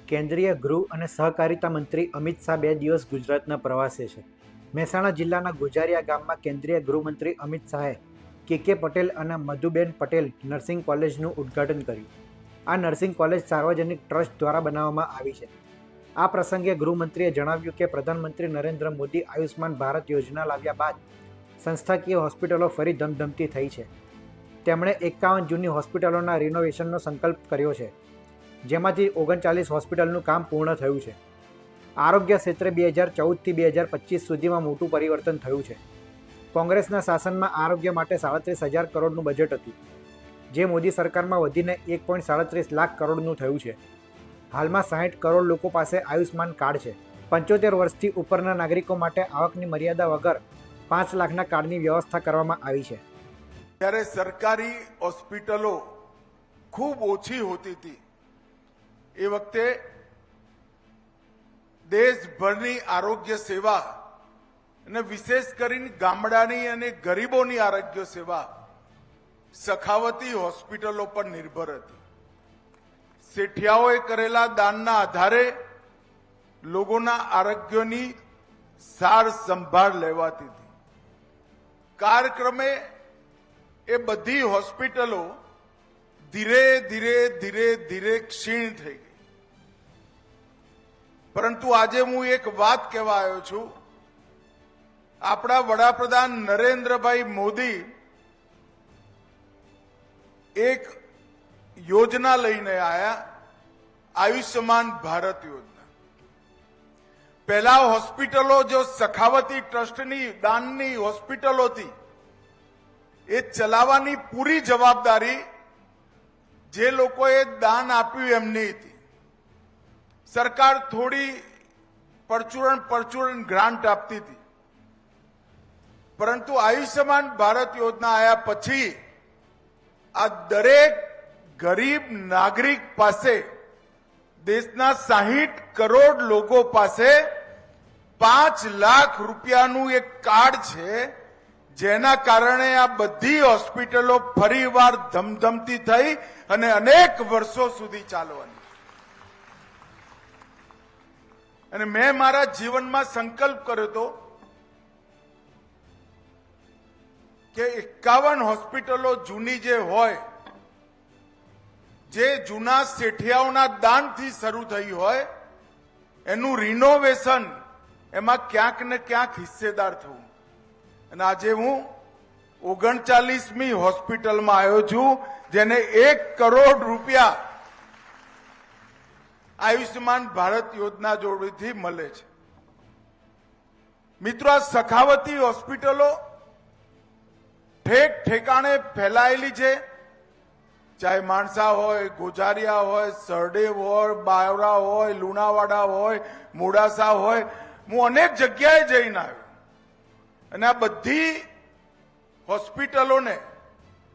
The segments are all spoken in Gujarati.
કેન્દ્રીય ગૃહ અને સહકારિતા મંત્રી અમિત શાહ 2 દિવસ ગુજરાતના પ્રવાસે છે. મહેસાણા જિલ્લાના ગુજારિયા ગામમાં કેન્દ્રીય ગૃહમંત્રી અમિત શાહે કે પટેલ અને મધુબેન પટેલ નર્સિંગ કોલેજનું ઉદ્ઘાટન કર્યું. આ નર્સિંગ કોલેજ સાર્વજનિક ટ્રસ્ટ દ્વારા બનાવવામાં આવી છે. આ પ્રસંગે ગૃહમંત્રીએ જણાવ્યું કે પ્રધાનમંત્રી નરેન્દ્ર મોદી આયુષ્માન ભારત યોજના લાવ્યા બાદ સંસ્થાકીય હોસ્પિટલો ફરી ધમધમતી થઈ છે. તેમણે 51 જૂની હોસ્પિટલોના રિનોવેશનનો સંકલ્પ કર્યો છે, જેમાંથી 39 હોસ્પિટલનું કામ પૂર્ણ થયું છે. આરોગ્ય ક્ષેત્રે 2014થી 2025 સુધીમાં મોટું પરિવર્તન થયું છે. કોંગ્રેસના શાસનમાં આરોગ્ય માટે 37,000 કરોડનું બજેટ હતું, જે મોદી સરકારમાં વધીને 1.37 લાખ કરોડનું થયું છે. હાલમાં 60 કરોડ લોકો પાસે આયુષ્માન કાર્ડ છે. 75 વર્ષથી ઉપરના નાગરિકો માટે આવકની મર્યાદા વગર 5 લાખના કાર્ડની વ્યવસ્થા કરવામાં આવી છે. ત્યારે સરકારી હોસ્પિટલો ખૂબ ઓછી હોતી હતી. એ વખતે દેશભરની આરોગ્ય સેવા અને વિશેષ કરીને ગામડાની અને ગરીબોની આરોગ્ય સેવા સખાવતી હોસ્પિટલો પર નિર્ભર હતી. શેઠિયાઓએ કરેલા દાનના આધારે લોકોના આરોગ્યની સાર સંભાળ લેવાતી હતી. કાળક્રમે એ બધી હોસ્પિટલો ધીરે ધીરે ધીરે ધીરે ક્ષીણ થઈ ગઈ. પરંતુ આજે હું એક વાત કહેવા આવ્યો છું. આપણા વડાપ્રધાન નરેન્દ્રભાઈ મોદી એક યોજના લઈને આવ્યા, આયુષ્યમાન ભારત યોજના. પહેલા હોસ્પિટલો જો સખાવતી ટ્રસ્ટની દાનની હોસ્પિટલો હતી, એ ચલાવવાની પૂરી જવાબદારી જે લોકોએ દાન આપ્યું એમની હતી. સરકાર થોડી પરચુરણ ગ્રાન્ટ આપતી હતી, પરંતુ આયુષ્યમાન ભારત યોજના આવ્યા પછી આ દરેક ગરીબ નાગરિક પાસે, દેશના 60 કરોડ લોકો પાસે 5 લાખ રૂપિયાનું એક કાર્ડ છે, જેના કારણે આ બધી હોસ્પિટલો ફરીવાર ધમધમતી થઈ અને અનેક વર્ષો સુધી ચાલવાની. અને મેં મારા જીવનમાં સંકલ્પ કર્યો હતો કે 51 હોસ્પિટલો જૂની જે હોય, જે જૂના શેઠિયાઓના દાનથી શરૂ થઈ હોય, એનું રિનોવેશન, એમાં ક્યાંક ને ક્યાંક હિસ્સેદાર થવું. અને આજે હું 39મી હોસ્પિટલમાં આવ્યો છું, જેને 1 કરોડ રૂપિયા આયુષ્યમાન ભારત યોજના જોડેથી મળે છે. મિત્રો, આ સખાવતી હોસ્પિટલો ઠેક ઠેકાણે ફેલાયેલી છે. ચાહે માણસા હોય, ગોજારિયા હોય, સરડેવ હોય, બાવરા હોય, લુણાવાડા હોય, મોડાસા હોય, હું અનેક જગ્યાએ જઈને આવ્યો. અને આ બધી હોસ્પિટલોને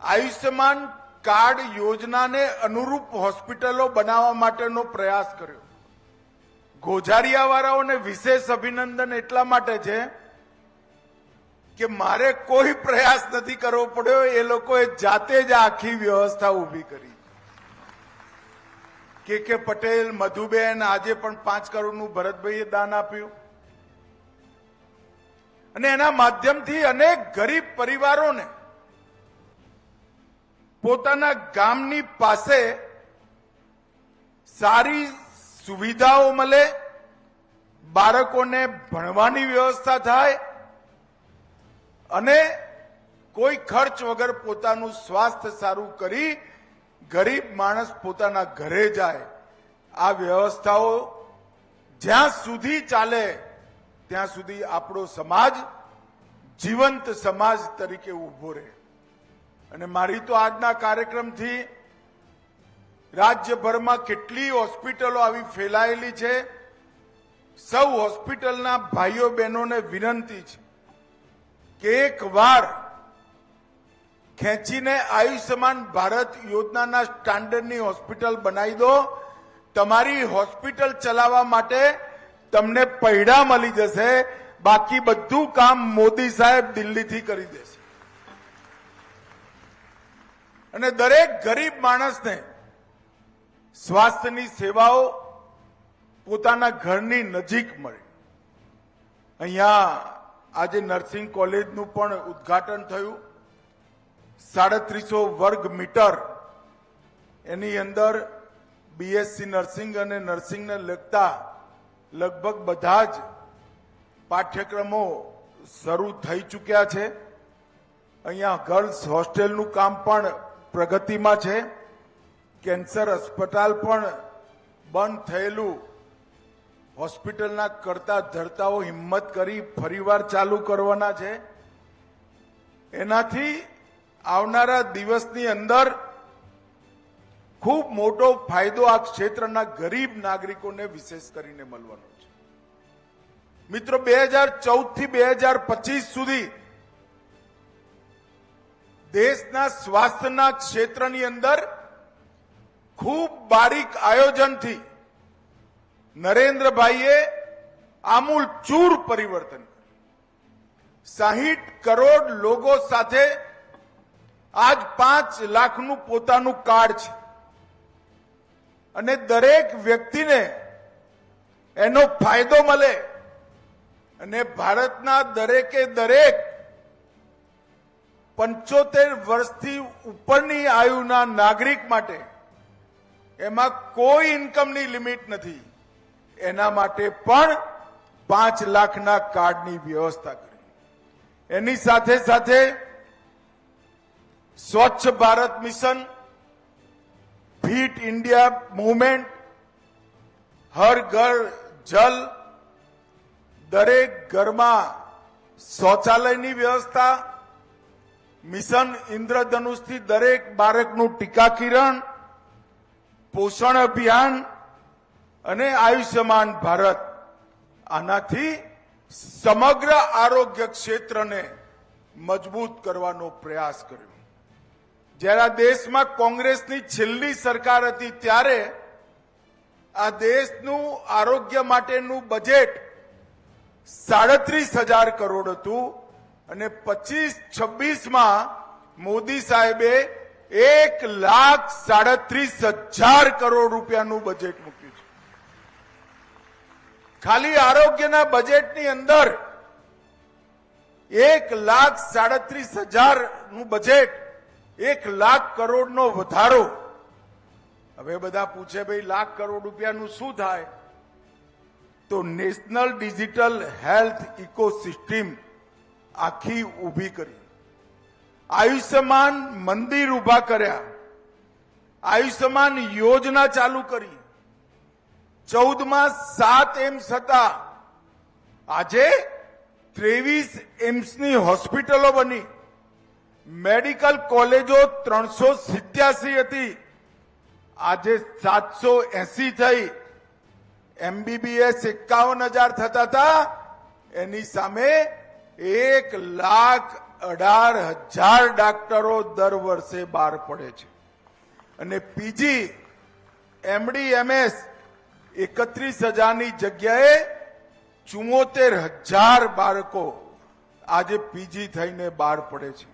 આયુષ્યમાન કાર્ડ યોજનાને અનુરૂપ હોસ્પિટલો બનાવવા માટેનો પ્રયાસ કર્યો. ગોજારિયાવાળાઓને વિશેષ અભિનંદન એટલા માટે છે કે મારે કોઈ પ્રયાસ નથી કરવો પડ્યો, એ લોકોએ જાતે જ આખી વ્યવસ્થા ઊભી કરી. કે પટેલ, મધુબેન, આજે પણ 5 કરોડનું ભરતભાઈએ દાન આપ્યું. અને એના માધ્યમથી અનેક ગરીબ પરિવારોને પોતાના ગામની પાસે સારી સુવિધાઓ મળે, બાળકોને ભણવાની વ્યવસ્થા થાય અને કોઈ ખર્ચ વગર પોતાનું સ્વાસ્થ્ય સારું કરી ગરીબ માણસ પોતાના ઘરે જાય. આ વ્યવસ્થાઓ જ્યાં સુધી ચાલે ત્યાં સુધી આપણો સમાજ જીવંત સમાજ તરીકે ઉભો રહે. અને મારી તો આજના કાર્યક્રમથી રાજ્યભરમાં કેટલી હોસ્પિટલો આવી ફેલાયેલી છે, સૌ હોસ્પિટલના ભાઈઓ બહેનોને વિનંતી છે કે એક વાર ખેંચીને આયુષ્યમાન ભારત યોજનાના સ્ટાન્ડર્ડની હોસ્પિટલ બનાવી દો. તમારી હોસ્પિટલ ચલાવવા માટે તમને પૈડા મળી જશે, બાકી બધું કામ મોદી સાહેબ દિલ્હીથી કરી દેશે. અને દરેક ગરીબ માણસને સ્વાસ્થ્યની સેવાઓ પોતાના ઘરની નજીક મળે. અહીંયા આજે નર્સિંગ કોલેજનું પણ ઉદ્ઘાટન થયું. 3700 વર્ગ મીટર એની અંદર બીએસસી નર્સિંગ અને નર્સિંગને લગતા લગભગ બધા જ પાઠ્યક્રમો શરૂ થઈ ચૂક્યા છે. અહીંયા ગર્લ્સ હોસ્ટેલનું કામ પણ પ્રગતિમાં છે. કેન્સર અસ્પતાલ પણ બંધ થયેલું હોસ્પિટલના કરતા ધરતાઓ હિંમત કરી ફરીવાર ચાલુ કરવાના છે. એનાથી આવનારા દિવસની અંદર ખૂબ મોટો ફાયદો આ ક્ષેત્રના ગરીબ નાગરિકોને વિશેષ કરીને મળવાનો છે. મિત્રો 2014 થી 2025 સુધી દેશના સ્વાસ્થ્યના ક્ષેત્રની અંદર ખૂબ બારીક આયોજનથી નરેન્દ્રભાઈએ આમૂલ ચૂર પરિવર્તન કર્યું. 60 કરોડ લોકો સાથે આજ 5 લાખનું પોતાનું કાર્ડ છે અને દરેક વ્યક્તિને એનો ફાયદો મળે અને ભારતના દરેકે દરેક 75 વર્ષથી ઉપરની આયુના નાગરિક માટે એમાં કોઈ ઇન્કમની લિમિટ નથી. એના માટે પણ 5 લાખના કાર્ડની વ્યવસ્થા કરી. એની સાથે સાથે Swachh Bharat mission, fit India movement, Har Ghar Jal, દરેક ઘરમાં શૌચાલયની વ્યવસ્થા, મિશન ઇન્દ્રધનુષથી દરેક બાળકનું ટીકાકરણ, પોષણ અભિયાન અને આયુષ્યમાન ભારત. આનાથી સમગ્ર આરોગ્ય ક્ષેત્રને મજબૂત કરવાનો પ્રયાસ કર્યો. જ્યારે આ દેશમાં કોંગ્રેસની છેલ્લી સરકાર હતી ત્યારે આ દેશનું આરોગ્ય માટેનું બજેટ 37,000 કરોડ હતું અને 25-26માં મોદી સાહેબે 1,37,000 કરોડ રૂપિયાનું બજેટ મૂક્યું છે. ખાલી આરોગ્યના બજેટની અંદર 1,37,000 નું બજેટ, 1 લાખ કરોડનો વધારો. હવે બધા પૂછે ભાઈ લાખ કરોડ રૂપિયાનું શું થાય? તો નેશનલ ડિજિટલ હેલ્થ ઇકોસિસ્ટમ આખી ઊભી કરી, આયુષ્યમાન મંદિર ઊભા કર્યા, આયુષ્યમાન યોજના ચાલુ કરી. 14માં 7 એમ્સ હતા, આજે 23 એમ્સની હોસ્પિટલો બની. મેડિકલ કોલેજો 387 હતી, આજે 780 થઈ. એમબીબીએસ 51,000 થતા હતા, એની સામે 1,18,000 ડોક્ટરો દર વર્ષે બહાર પડે છે. અને પીજી, એમડી, એમએસ 31,000ની જગ્યાએ 74,000 બાળકો આજે પીજી થઈને બહાર પડે છે.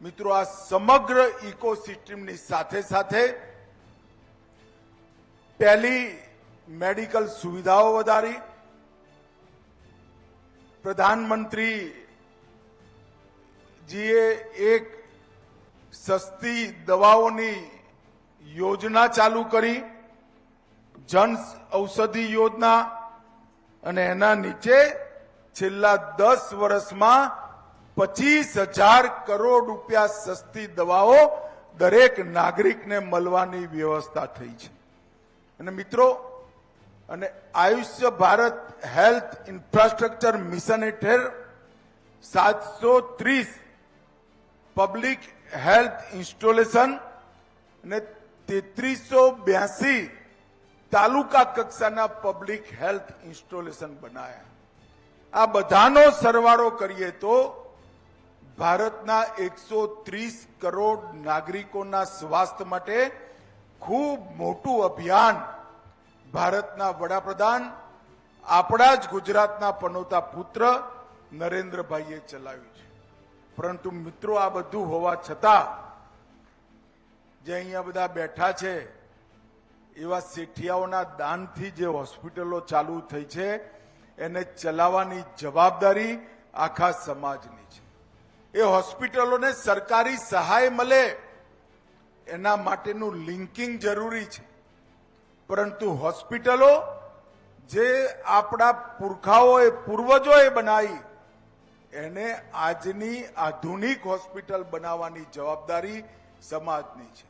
મિત્રો, આ સમગ્ર ઇકોસિસ્ટમની સાથે સાથે ટેલી મેડિકલ સુવિધાઓ વધારી, પ્રધાનમંત્રીજીએ એક સસ્તી દવાઓની યોજના ચાલુ કરી, જન ઔષધિ યોજના, અને એના નીચે છેલ્લા 10 વર્ષમાં 25,000 કરોડ રૂપિયા સસ્તી દવાઓ દરેક નાગરિકને મળવાની વ્યવસ્થા થઈ છે. અને મિત્રો, અને આયુષ્ય ભારત હેલ્થ ઇન્ફ્રાસ્ટ્રક્ચર મિશન હેઠળ 730 પબ્લિક હેલ્થ ઇન્સ્ટોલેશન અને 3382 તાલુકા કક્ષાના પબ્લિક હેલ્થ ઇન્સ્ટોલેશન બનાયા. આ બધાનો સરવાળો કરીએ તો ભારતના 130 કરોડ નાગરિકોના સ્વાસ્થ્ય માટે ખૂબ મોટું અભિયાન ભારતના વડાપ્રધાન, આપણા જ ગુજરાતના પનોતા પુત્ર નરેન્દ્રભાઈએ ચલાવ્યું છે. પરંતુ મિત્રો, આ બધું હોવા છતાં જે અહીંયા બધા બેઠા છે એવા શેઠિયાઓના દાનથી જે હોસ્પિટલો ચાલુ થઈ છે એને ચલાવવાની જવાબદારી આખા સમાજની છે. એ હોસ્પિટલોને સરકારી સહાય મળે એના માટેનું લિંકિંગ જરૂરી છે, પરંતુ હોસ્પિટલો જે આપણા પુરખાઓએ પૂર્વજોએ બનાવી એને આજની આધુનિક હોસ્પિટલ બનાવવાની જવાબદારી સમાજની છે.